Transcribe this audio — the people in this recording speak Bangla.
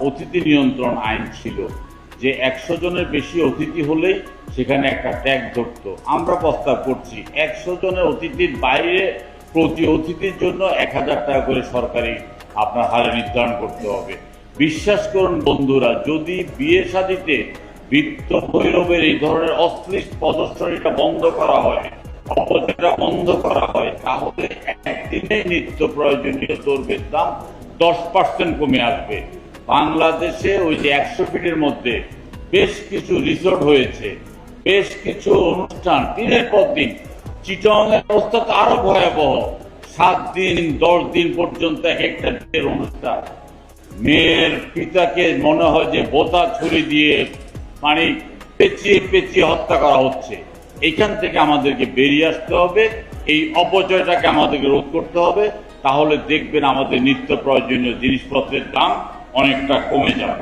অতিথি নিয়ন্ত্রণ আইন ছিল, যে 100 জনের বেশি অতিথি হলেই সেখানে একটা ট্যাক্স ধরতো। আমরা প্রস্তাব করছি 100 জনের অতিথির বাইরে প্রতি অতিথির জন্য 1000 টাকা করে সরকারি আপনার হারে নির্ধারণ করতে হবে। বিশ্বাস করুন বন্ধুরা, যদি বিয়ে শাদীতে বৃত্ত ভৈরবের এই ধরনের অশ্লীল প্রদর্শনীটা বন্ধ করা হয়, অপচয়টা বন্ধ করা হয়, তাহলে একদিনে নিত্য প্রয়োজনীয় দ্রব্যের দাম 10% কমে আসবে। বাংলাদেশে ওই যে 100 ফিটের মধ্যে বেশ কিছু রিসোর্ট হয়েছে, বেশ কিছু অনুষ্ঠান দিনের পর দিন। চিটংয়ের অবস্থা তো আরো ভয়াবহ, 7 দিন 10 দিন পর্যন্ত একটা বিয়ের অনুষ্ঠান। মেয়ের পিতাকে মনে হয় যে বোতা ছুরি দিয়ে মানে পেঁচিয়ে পেঁচিয়ে হত্যা করা হচ্ছে। এইখান থেকে আমাদেরকে বেরিয়ে আসতে হবে, এই অপচয়টাকে আমাদেরকে রোধ করতে হবে। তাহলে দেখবেন আমাদের নিত্য প্রয়োজনীয় জিনিসপত্রের দাম অনেকটা কমে যাবে।